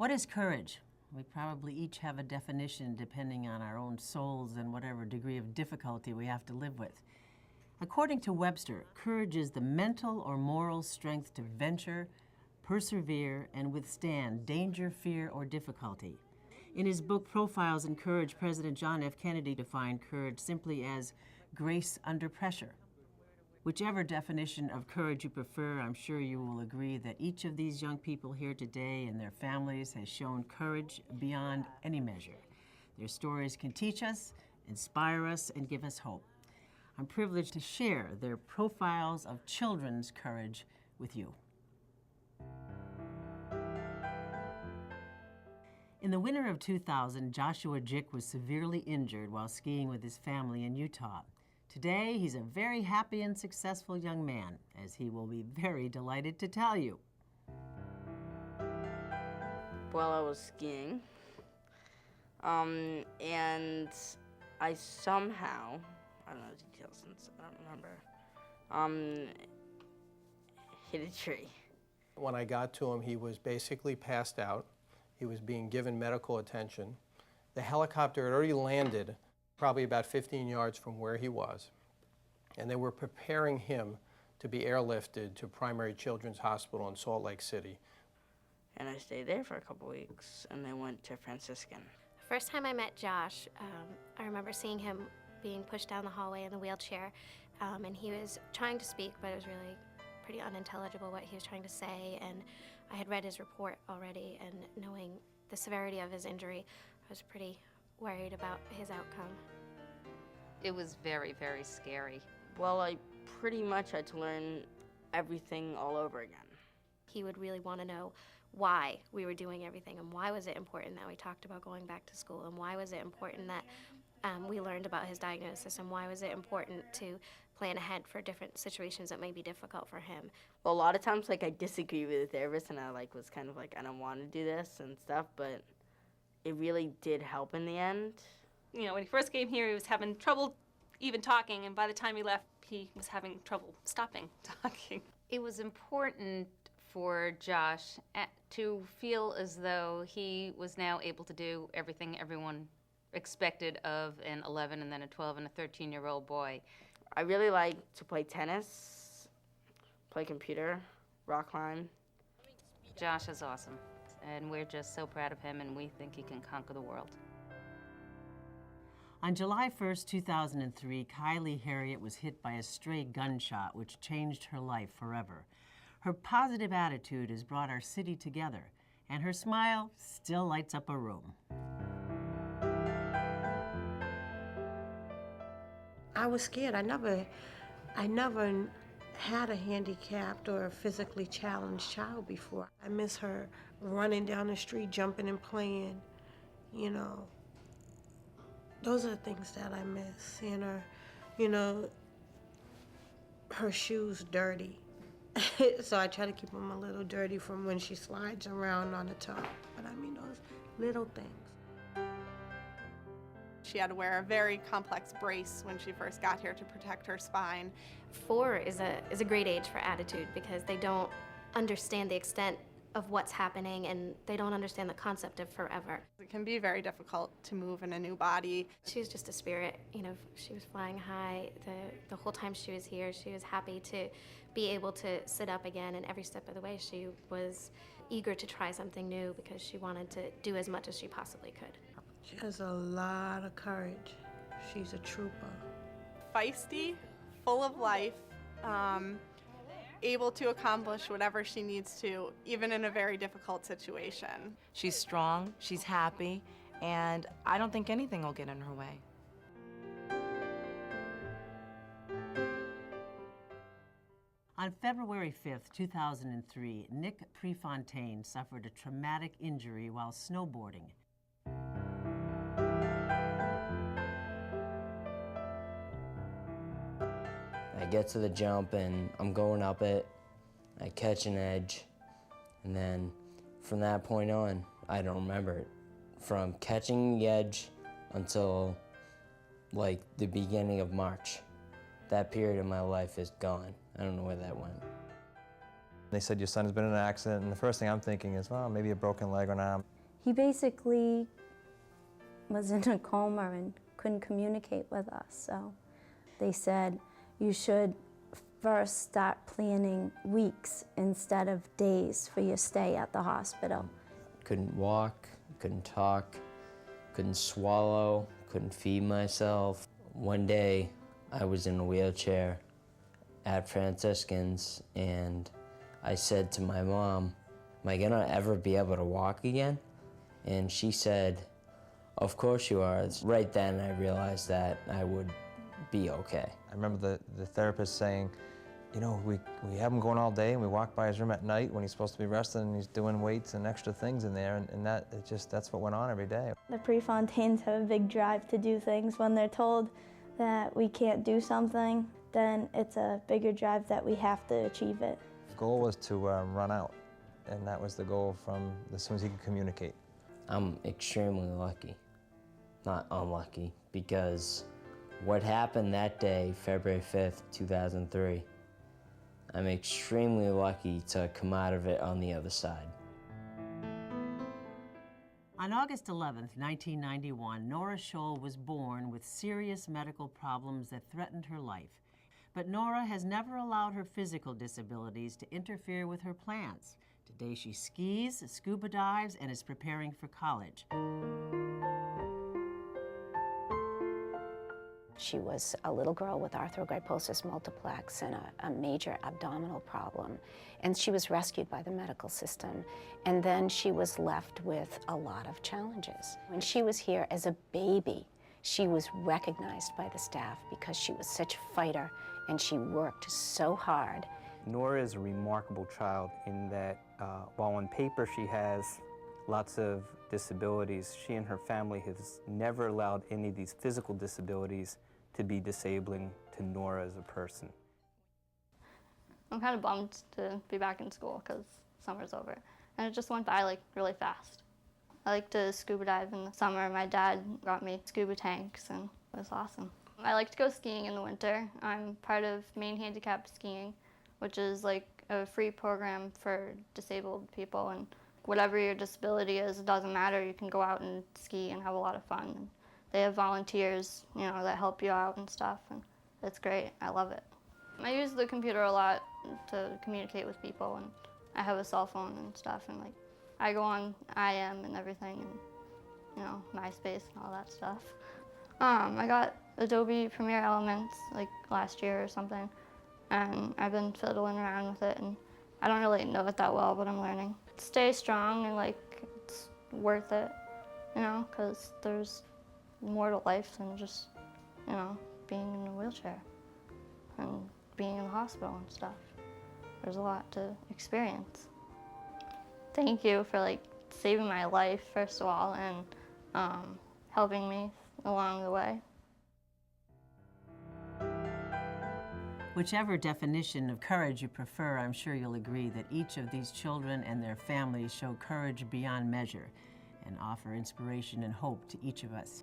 What is courage? We probably each have a definition depending on our own souls and whatever degree of difficulty we have to live with. According to Webster, courage is the mental or moral strength to venture, persevere, and withstand danger, fear, or difficulty. In his book, Profiles in Courage, President John F. Kennedy defined courage simply as grace under pressure. Whichever definition of courage you prefer, I'm sure you will agree that each of these young people here today and their families has shown courage beyond any measure. Their stories can teach us, inspire us, and give us hope. I'm privileged to share their profiles of children's courage with you. In the winter of 2000, Joshua Jick was severely injured while skiing with his family in Utah. Today, he's a very happy and successful young man, as he will be very delighted to tell you. Well, I was skiing, and I somehow, I don't know the details since I don't remember, hit a tree. When I got to him, he was basically passed out. He was being given medical attention. The helicopter had already landed probably about 15 yards from where he was, and they were preparing him to be airlifted to Primary Children's Hospital in Salt Lake City. And I stayed there for a couple weeks, and then went to Franciscan. The first time I met Josh, I remember seeing him being pushed down the hallway in the wheelchair, and he was trying to speak, but it was really pretty unintelligible what he was trying to say, and I had read his report already, and knowing the severity of his injury, I was pretty worried about his outcome. It was very, very scary. Well, I pretty much had to learn everything all over again. He would really want to know why we were doing everything, and why was it important that we talked about going back to school, and why was it important that we learned about his diagnosis, and why was it important to plan ahead for different situations that may be difficult for him. Well, a lot of times, I disagree with the therapist, and I was kind of I don't want to do this and stuff, but it really did help in the end. You know, when he first came here, he was having trouble even talking, and by the time he left, he was having trouble stopping talking. It was important for Josh to feel as though he was now able to do everything everyone expected of an 11 and then a 12 and a 13-year-old boy. I really like to play tennis, play computer, rock climb. Josh is awesome, and we're just so proud of him, and we think he can conquer the world. On July 1st, 2003, Kylie Harriet was hit by a stray gunshot, which changed her life forever. Her positive attitude has brought our city together, and her smile still lights up a room. I was scared. I never had a handicapped or a physically challenged child before. I miss her running down the street, jumping and playing, you know. Those are the things that I miss. And her shoes dirty. So I try to keep them a little dirty from when she slides around on the top. But I mean, those little things. She had to wear a very complex brace when she first got here to protect her spine. 4 is a great age for attitude, because they don't understand the extent of what's happening, and they don't understand the concept of forever. It can be very difficult to move in a new body. She was just a spirit, she was flying high. The whole time she was here, she was happy to be able to sit up again, and every step of the way she was eager to try something new because she wanted to do as much as she possibly could. She has a lot of courage. She's a trooper. Feisty, full of life, able to accomplish whatever she needs to, even in a very difficult situation. She's strong, she's happy, and I don't think anything will get in her way. On February 5th, 2003, Nick Prefontaine suffered a traumatic injury while snowboarding. I get to the jump and I'm going up it, I catch an edge, and then from that point on, I don't remember it. From catching the edge until the beginning of March. That period of my life is gone. I don't know where that went. They said your son has been in an accident, and the first thing I'm thinking is, well, maybe a broken leg or an arm. He basically was in a coma and couldn't communicate with us, so they said you should first start planning weeks instead of days for your stay at the hospital. Couldn't walk, couldn't talk, couldn't swallow, couldn't feed myself. One day, I was in a wheelchair at Franciscan's, and I said to my mom, am I gonna ever be able to walk again? And she said, of course you are. Right then I realized that I would be okay. I remember the therapist saying, you know, we have him going all day, and we walk by his room at night when he's supposed to be resting, and he's doing weights and extra things in there, and that's what went on every day. The Prefontaines have a big drive to do things. When they're told that we can't do something, then it's a bigger drive that we have to achieve it. The goal was to run out, and that was the goal from as soon as he could communicate. I'm extremely lucky, not unlucky, because what happened that day, February 5th, 2003, I'm extremely lucky to come out of it on the other side. On August 11th, 1991, Nora Scholl was born with serious medical problems that threatened her life. But Nora has never allowed her physical disabilities to interfere with her plans. Today she skis, scuba dives, and is preparing for college. She was a little girl with arthrogryposis multiplex and a major abdominal problem. And she was rescued by the medical system. And then she was left with a lot of challenges. When she was here as a baby, she was recognized by the staff because she was such a fighter and she worked so hard. Nora is a remarkable child in that while on paper she has lots of disabilities, she and her family has never allowed any of these physical disabilities to be disabling to Nora as a person. I'm kind of bummed to be back in school because summer's over. And it just went by like really fast. I like to scuba dive in the summer. My dad got me scuba tanks and it was awesome. I like to go skiing in the winter. I'm part of Maine Handicap Skiing, which is like a free program for disabled people, and whatever your disability is, it doesn't matter. You can go out and ski and have a lot of fun. And they have volunteers, you know, that help you out and stuff, and it's great. I love it. I use the computer a lot to communicate with people, and I have a cell phone and stuff, and like I go on IM and everything, and you know, MySpace and all that stuff. I got Adobe Premiere Elements like last year or something, and I've been fiddling around with it, and I don't really know it that well, but I'm learning. Stay strong, and like it's worth it, you know, because there's more to life than just, you know, being in a wheelchair and being in the hospital and stuff. There's a lot to experience. Thank you for like saving my life, first of all, and helping me along the way. Whichever definition of courage you prefer, I'm sure you'll agree that each of these children and their families show courage beyond measure and offer inspiration and hope to each of us.